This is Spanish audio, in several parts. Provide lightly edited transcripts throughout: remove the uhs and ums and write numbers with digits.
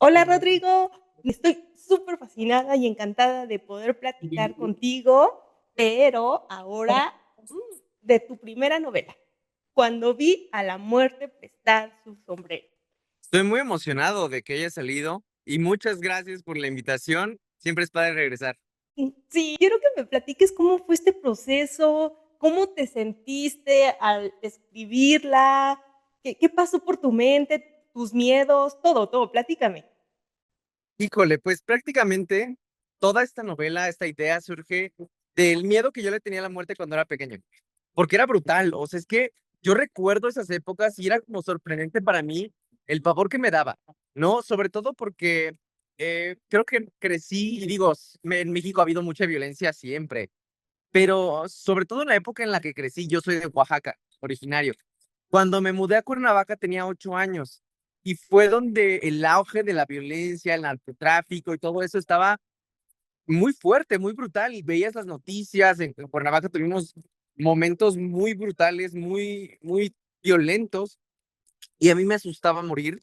Hola Rodrigo, estoy súper fascinada y encantada de poder platicar contigo, pero ahora de tu primera novela, cuando vi a la muerte prestar su sombrero. Estoy muy emocionado de que haya salido y muchas gracias por la invitación. Siempre es padre regresar. Sí, quiero que me platiques cómo fue este proceso, cómo te sentiste al escribirla, qué pasó por tu mente, tus miedos, todo, platícame. Híjole, pues prácticamente toda esta novela, esta idea surge del miedo que yo le tenía a la muerte cuando era pequeño, porque era brutal. O sea, es que yo recuerdo esas épocas y era como sorprendente para mí el pavor que me daba, ¿no? Sobre todo porque creo que crecí y digo, en México ha habido mucha violencia siempre, pero sobre todo en la época en la que crecí, yo soy de Oaxaca, originario. Cuando me mudé a Cuernavaca tenía 8 años y fue donde el auge de la violencia, el narcotráfico y todo eso estaba muy fuerte, muy brutal. Y veías las noticias, en Cuernavaca tuvimos momentos muy brutales, muy violentos y a mí me asustaba morir.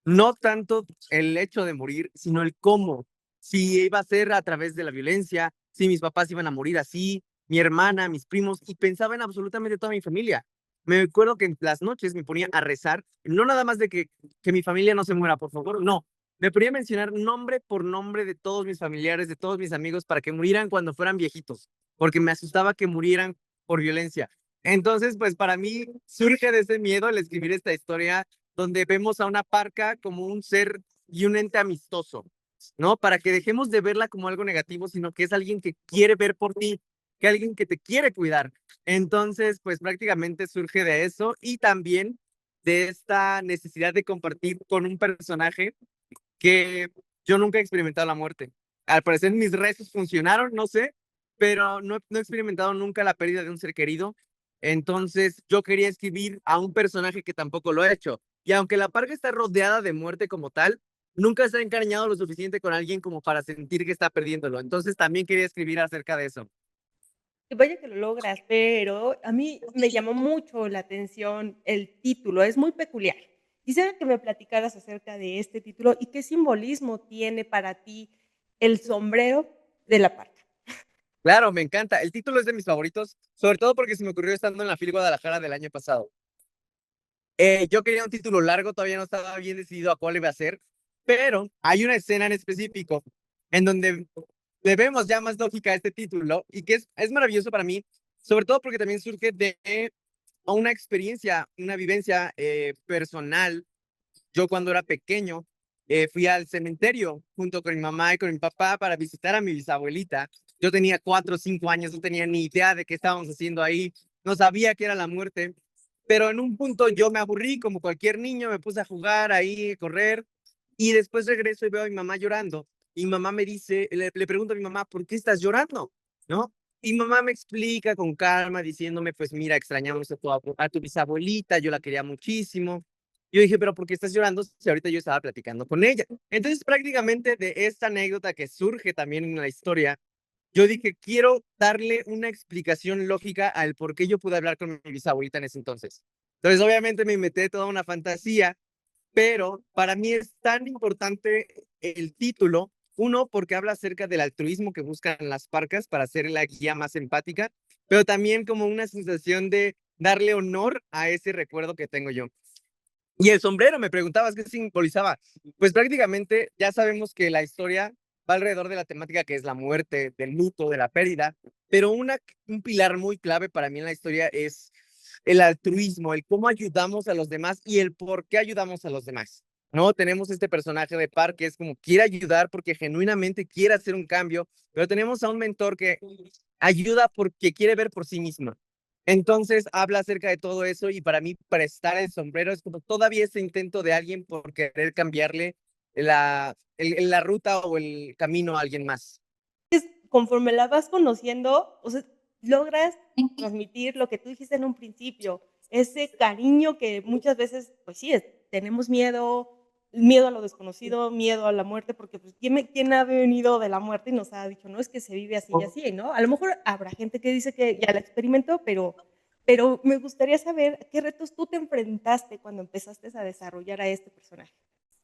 No tanto el hecho de morir, sino el cómo. Si iba a ser a través de la violencia, si mis papás iban a morir así, mi hermana, mis primos, y pensaba en absolutamente toda mi familia. Me acuerdo que en las noches me ponía a rezar, no nada más de que mi familia no se muera, por favor, no. Me ponía a mencionar nombre por nombre de todos mis familiares, de todos mis amigos, para que murieran cuando fueran viejitos, porque me asustaba que murieran por violencia. Entonces, pues para mí surge de ese miedo el escribir esta historia donde vemos a una parca como un ser y un ente amistoso, ¿no? Para que dejemos de verla como algo negativo, sino que es alguien que quiere ver por ti, que alguien que te quiere cuidar. Entonces, pues prácticamente surge de eso y también de esta necesidad de compartir con un personaje que yo nunca he experimentado la muerte. Al parecer mis rezos funcionaron, no sé, pero no he experimentado nunca la pérdida de un ser querido. Entonces yo quería escribir a un personaje que tampoco lo ha hecho. Y aunque la parca está rodeada de muerte como tal, nunca se ha encariñado lo suficiente con alguien como para sentir que está perdiéndolo. Entonces también quería escribir acerca de eso. Y vaya que lo logras, pero a mí me llamó mucho la atención el título, es muy peculiar. Quisiera que me platicaras acerca de este título y qué simbolismo tiene para ti el sombrero de la parca. Claro, me encanta. El título es de mis favoritos, sobre todo porque se me ocurrió estando en la FIL Guadalajara del año pasado. Yo quería un título largo, todavía no estaba bien decidido a cuál iba a ser, pero hay una escena en específico en donde le vemos ya más lógica a este título y que es maravilloso para mí, sobre todo porque también surge de una experiencia, una vivencia personal. Yo cuando era pequeño fui al cementerio junto con mi mamá y con mi papá para visitar a mi bisabuelita. Yo tenía 4 o 5 años, no tenía ni idea de qué estábamos haciendo ahí, no sabía qué era la muerte, pero en un punto yo me aburrí como cualquier niño, me puse a jugar ahí, a correr, y después regreso y veo a mi mamá llorando. Y mi mamá me dice, le pregunto a mi mamá, ¿por qué estás llorando? ¿No? Y mi mamá me explica con calma, diciéndome, pues mira, extrañamos a tu bisabuelita, yo la quería muchísimo. Yo dije, pero ¿por qué estás llorando si ahorita yo estaba platicando con ella? Entonces, prácticamente de esta anécdota que surge también en la historia, yo dije, quiero darle una explicación lógica al por qué yo pude hablar con mi bisabuelita en ese entonces. Entonces, obviamente me inventé toda una fantasía, pero para mí es tan importante el título, uno, porque habla acerca del altruismo que buscan las parcas para ser la guía más empática, pero también como una sensación de darle honor a ese recuerdo que tengo yo. Y el sombrero, me preguntabas qué simbolizaba. Pues prácticamente ya sabemos que la historia va alrededor de la temática que es la muerte, del luto, de la pérdida, pero un pilar muy clave para mí en la historia es el altruismo, el cómo ayudamos a los demás y el por qué ayudamos a los demás. ¿No? Tenemos este personaje de Park que es como quiere ayudar porque genuinamente quiere hacer un cambio, pero tenemos a un mentor que ayuda porque quiere ver por sí mismo. Entonces habla acerca de todo eso y para mí prestar el sombrero es como todavía ese intento de alguien por querer cambiarle la ruta o el camino a alguien más. Conforme la vas conociendo, o sea, logras transmitir lo que tú dijiste en un principio, ese cariño que muchas veces, pues sí, tenemos miedo a lo desconocido, miedo a la muerte, porque pues, ¿quién ha venido de la muerte y nos ha dicho, no, es que se vive así y así, ¿no? A lo mejor habrá gente que dice que ya la experimentó, pero me gustaría saber a qué retos tú te enfrentaste cuando empezaste a desarrollar a este personaje.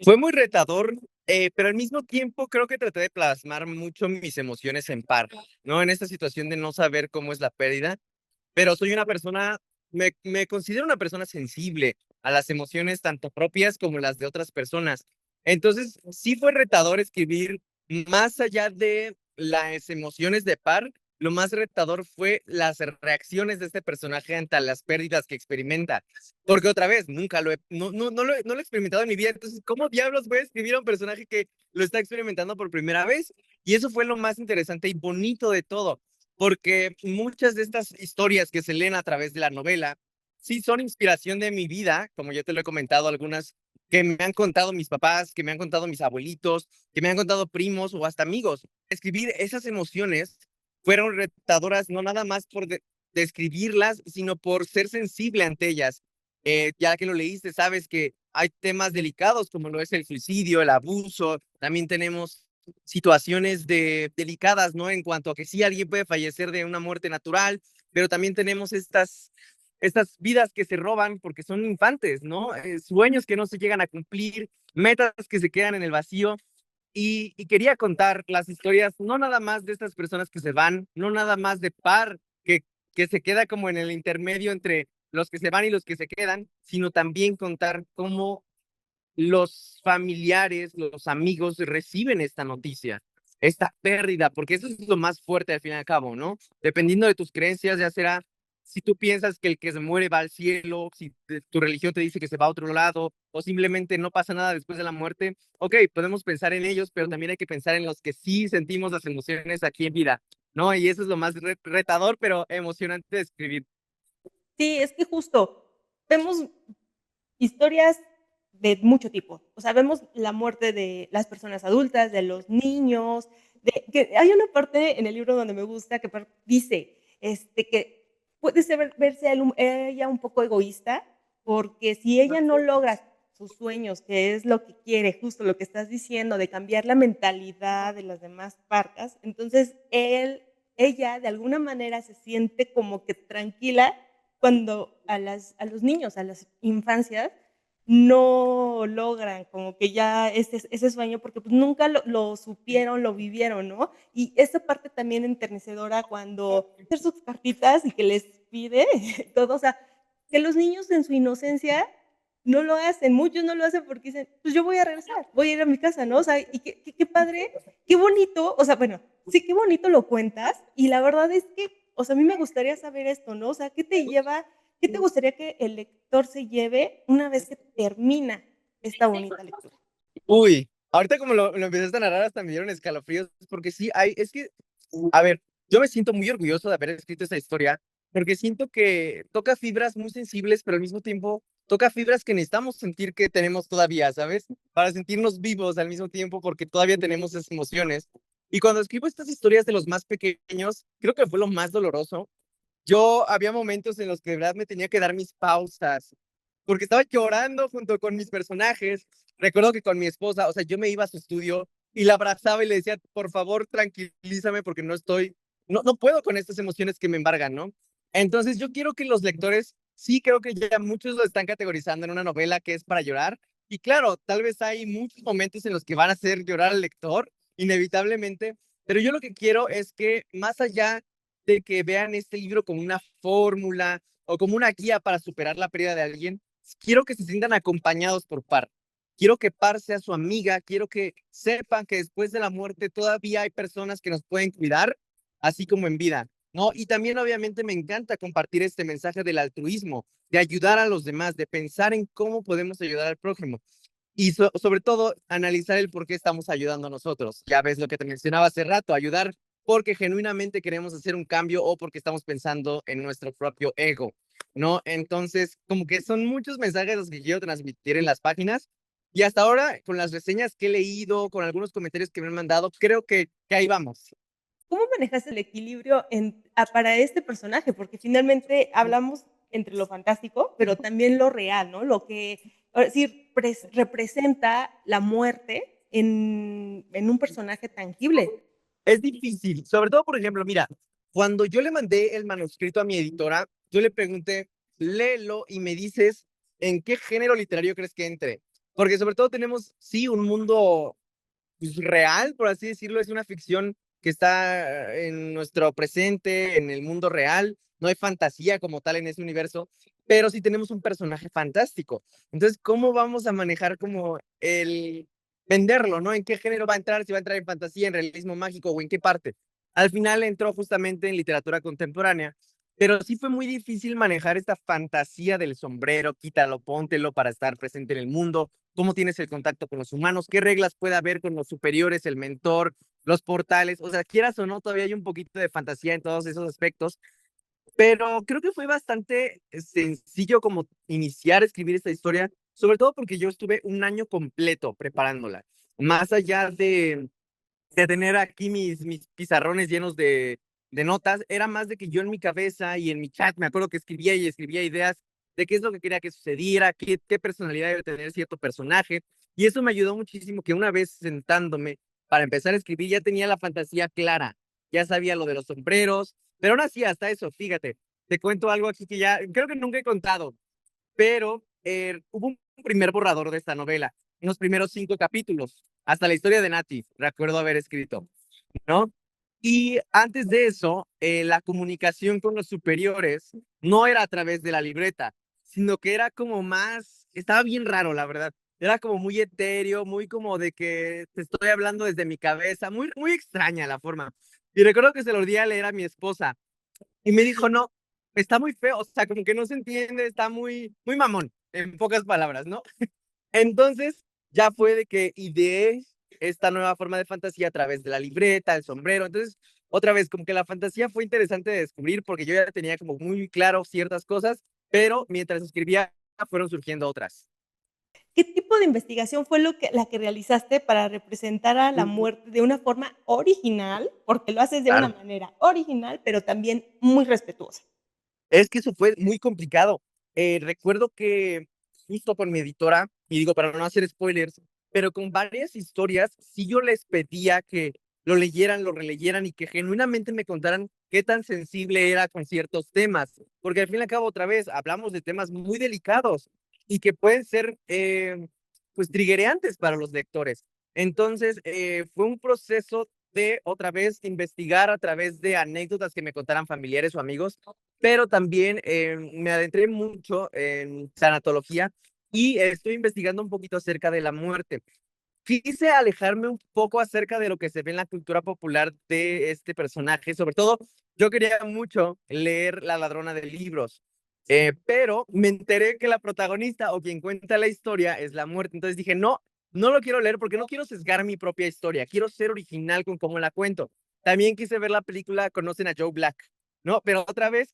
Fue muy retador pero al mismo tiempo creo que traté de plasmar mucho mis emociones en par, ¿no? En esta situación de no saber cómo es la pérdida, pero soy una persona, me considero una persona sensible a las emociones tanto propias como las de otras personas. Entonces, sí fue retador escribir más allá de las emociones de par, lo más retador fue las reacciones de este personaje ante las pérdidas que experimenta. Porque otra vez, nunca lo he, no lo he experimentado en mi vida. Entonces, ¿cómo diablos voy a escribir a un personaje que lo está experimentando por primera vez? Y eso fue lo más interesante y bonito de todo, porque muchas de estas historias que se leen a través de la novela sí son inspiración de mi vida, como yo te lo he comentado, algunas que me han contado mis papás, que me han contado mis abuelitos, que me han contado primos o hasta amigos. Escribir esas emociones fueron retadoras no nada más por describirlas, sino por ser sensible ante ellas. Ya que lo leíste, sabes que hay temas delicados como lo es el suicidio, el abuso, también tenemos situaciones delicadas, ¿no? En cuanto a que sí, alguien puede fallecer de una muerte natural, pero también tenemos estas vidas que se roban porque son infantes, ¿no? Sueños que no se llegan a cumplir, metas que se quedan en el vacío. Y quería contar las historias, no nada más de estas personas que se van, no nada más de par, que se queda como en el intermedio entre los que se van y los que se quedan, sino también contar cómo los familiares, los amigos reciben esta noticia, esta pérdida, porque eso es lo más fuerte al fin y al cabo, ¿no? Dependiendo de tus creencias, ya será si tú piensas que el que se muere va al cielo, si tu religión te dice que se va a otro lado, o simplemente no pasa nada después de la muerte. Ok, podemos pensar en ellos, pero también hay que pensar en los que sí sentimos las emociones aquí en vida, ¿no? Y eso es lo más retador, pero emocionante de escribir. Sí, es que justo vemos historias de mucho tipo. O sea, vemos la muerte de las personas adultas, de los niños, de que hay una parte en el libro donde me gusta que dice que puede verse ella un poco egoísta, porque si ella no logra sus sueños, que es lo que quiere, justo lo que estás diciendo, de cambiar la mentalidad de las demás parcas, entonces ella de alguna manera se siente como que tranquila cuando a los niños, a las infancias, no logran como que ya ese sueño, porque pues nunca lo supieron, lo vivieron, ¿no? Y esa parte también enternecedora cuando hacer sus cartitas y que les pide todo, o sea, que los niños en su inocencia no lo hacen, muchos no lo hacen porque dicen, pues yo voy a regresar, voy a ir a mi casa, ¿no? O sea, y qué padre, qué bonito, o sea, bueno, sí, qué bonito lo cuentas, y la verdad es que, o sea, a mí me gustaría saber esto, ¿no? O sea, ¿qué te lleva, qué te gustaría que el lector se lleve una vez que termina esta bonita lectura? Uy, ahorita como lo empezaste a narrar hasta me dieron escalofríos, porque sí, es que, a ver, yo me siento muy orgulloso de haber escrito esta historia, porque siento que toca fibras muy sensibles, pero al mismo tiempo toca fibras que necesitamos sentir que tenemos todavía, ¿sabes? Para sentirnos vivos al mismo tiempo, porque todavía tenemos esas emociones. Y cuando escribo estas historias de los más pequeños, creo que fue lo más doloroso. Yo había momentos en los que de verdad me tenía que dar mis pausas, porque estaba llorando junto con mis personajes. Recuerdo que con mi esposa, o sea, yo me iba a su estudio y la abrazaba y le decía, por favor, tranquilízame porque no puedo con estas emociones que me embargan, ¿no? Entonces yo quiero que los lectores, sí creo que ya muchos lo están categorizando en una novela que es para llorar. Y claro, tal vez hay muchos momentos en los que van a hacer llorar al lector, inevitablemente, pero yo lo que quiero es que más allá de que vean este libro como una fórmula o como una guía para superar la pérdida de alguien, quiero que se sientan acompañados por Par. Quiero que Par sea su amiga, quiero que sepan que después de la muerte todavía hay personas que nos pueden cuidar, así como en vida, ¿no? Y también obviamente me encanta compartir este mensaje del altruismo, de ayudar a los demás, de pensar en cómo podemos ayudar al prójimo. Y sobre todo, analizar el por qué estamos ayudando a nosotros. Ya ves lo que te mencionaba hace rato, ayudar porque genuinamente queremos hacer un cambio o porque estamos pensando en nuestro propio ego, ¿no? Entonces, como que son muchos mensajes los que quiero transmitir en las páginas. Y hasta ahora, con las reseñas que he leído, con algunos comentarios que me han mandado, creo que ahí vamos. ¿Cómo manejas el equilibrio para este personaje? Porque finalmente hablamos entre lo fantástico, pero también lo real, ¿no? Lo que, ahora sí, representa la muerte en un personaje tangible. Es difícil, sobre todo, por ejemplo, mira, cuando yo le mandé el manuscrito a mi editora, yo le pregunté, léelo y me dices en qué género literario crees que entre. Porque sobre todo tenemos, sí, un mundo pues, real, por así decirlo, es una ficción que está en nuestro presente, en el mundo real. No hay fantasía como tal en ese universo, pero sí tenemos un personaje fantástico. Entonces, ¿cómo vamos a manejar como el venderlo, ¿no? ¿En qué género va a entrar? Si va a entrar en fantasía, en realismo mágico o en qué parte. Al final entró justamente en literatura contemporánea, pero sí fue muy difícil manejar esta fantasía del sombrero, quítalo, póntelo para estar presente en el mundo, cómo tienes el contacto con los humanos, qué reglas puede haber con los superiores, el mentor, los portales, o sea, quieras o no, todavía hay un poquito de fantasía en todos esos aspectos, pero creo que fue bastante sencillo como iniciar a escribir esta historia, sobre todo porque yo estuve un año completo preparándola, más allá de tener aquí mis pizarrones llenos de notas, era más de que yo en mi cabeza y en mi chat me acuerdo que escribía y escribía ideas de qué es lo que quería que sucediera, qué personalidad debe tener cierto personaje, y eso me ayudó muchísimo que una vez sentándome para empezar a escribir ya tenía la fantasía clara, ya sabía lo de los sombreros, pero aún así hasta eso, fíjate, te cuento algo aquí que ya creo que nunca he contado, pero hubo un primer borrador de esta novela, en los primeros 5 capítulos, hasta la historia de Nati, recuerdo haber escrito, ¿no? Y antes de eso, la comunicación con los superiores no era a través de la libreta, sino que era como más, estaba bien raro, la verdad. Era como muy etéreo, muy como de que te estoy hablando desde mi cabeza, muy, muy extraña la forma. Y recuerdo que se lo di a leer a mi esposa y me dijo, no, está muy feo, o sea, como que no se entiende, está muy, muy mamón, en pocas palabras, ¿no? Entonces, ya fue de que ideé esta nueva forma de fantasía a través de la libreta, el sombrero. Entonces, otra vez, como que la fantasía fue interesante de descubrir porque yo ya tenía como muy claro ciertas cosas, pero mientras escribía fueron surgiendo otras. ¿Qué tipo de investigación fue la que realizaste para representar a la muerte de una forma original? Porque lo haces de una Claro. manera original, pero también muy respetuosa. Es que eso fue muy complicado. Recuerdo que justo con mi editora, y digo para no hacer spoilers, pero con varias historias, sí yo les pedía que lo leyeran, lo releyeran y que genuinamente me contaran qué tan sensible era con ciertos temas, porque al fin y al cabo otra vez hablamos de temas muy delicados y que pueden ser pues triggerantes para los lectores. Entonces fue un proceso de otra vez investigar a través de anécdotas que me contaran familiares o amigos, pero también me adentré mucho en sanatología y estoy investigando un poquito acerca de la muerte. Quise alejarme un poco acerca de lo que se ve en la cultura popular de este personaje, sobre todo yo quería mucho leer La ladrona de libros, pero me enteré que la protagonista o quien cuenta la historia es la muerte, entonces dije, no, no lo quiero leer porque no quiero sesgar mi propia historia, quiero ser original con cómo la cuento. También quise ver la película Conocen a Joe Black, ¿no? Pero otra vez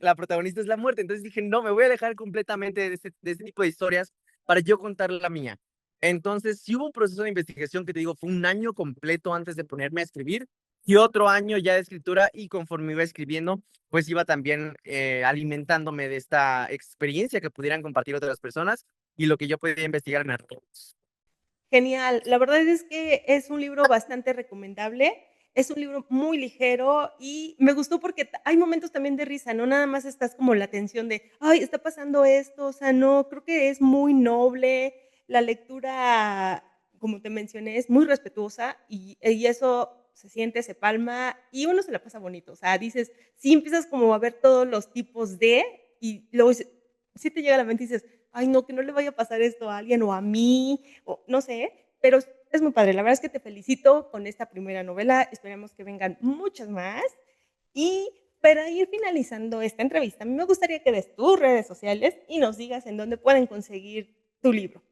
la protagonista es la muerte, entonces dije, no, me voy a alejar completamente de este tipo de historias para yo contar la mía. Entonces, sí hubo un proceso de investigación que te digo, fue un año completo antes de ponerme a escribir y otro año ya de escritura y conforme iba escribiendo, pues iba también alimentándome de esta experiencia que pudieran compartir otras personas y lo que yo podía investigar en artículos. Genial. La verdad es que es un libro bastante recomendable. Es un libro muy ligero y me gustó porque hay momentos también de risa, no nada más estás como la tensión de, ay, está pasando esto, o sea, no, creo que es muy noble. La lectura, como te mencioné, es muy respetuosa y eso se siente, se palma y uno se la pasa bonito. O sea, dices, sí empiezas como a ver todos los tipos de y luego sí te llega a la mente y dices, ay, no, que no le vaya a pasar esto a alguien o a mí o no sé, pero es muy padre. La verdad es que te felicito con esta primera novela. Esperemos que vengan muchas más. Y para ir finalizando esta entrevista, a mí me gustaría que des tus redes sociales y nos digas en dónde pueden conseguir tu libro.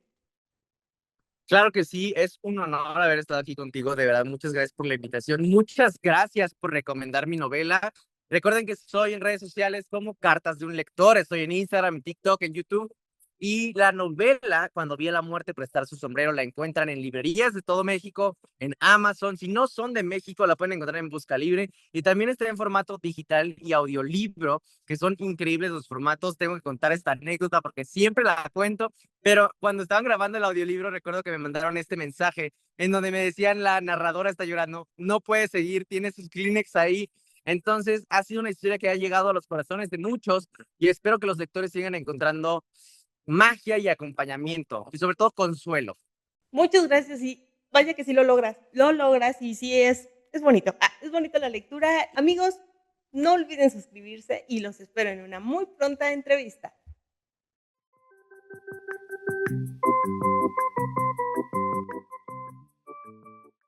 Claro que sí, es un honor haber estado aquí contigo, de verdad, muchas gracias por la invitación, muchas gracias por recomendar mi novela. Recuerden que estoy en redes sociales como Cartas de un Lector, estoy en Instagram, TikTok, en YouTube. Y la novela, Cuando vi a la muerte prestar su sombrero, la encuentran en librerías de todo México, en Amazon. Si no son de México, la pueden encontrar en Busca Libre. Y también está en formato digital y audiolibro, que son increíbles los formatos. Tengo que contar esta anécdota porque siempre la cuento, pero cuando estaban grabando el audiolibro, recuerdo que me mandaron este mensaje en donde me decían, la narradora está llorando, no puede seguir, tiene sus Kleenex ahí. Entonces, ha sido una historia que ha llegado a los corazones de muchos y espero que los lectores sigan encontrando magia y acompañamiento y sobre todo consuelo. Muchas gracias y vaya que sí lo logras y sí es bonito. Es bonito la lectura. Amigos, no olviden suscribirse y los espero en una muy pronta entrevista.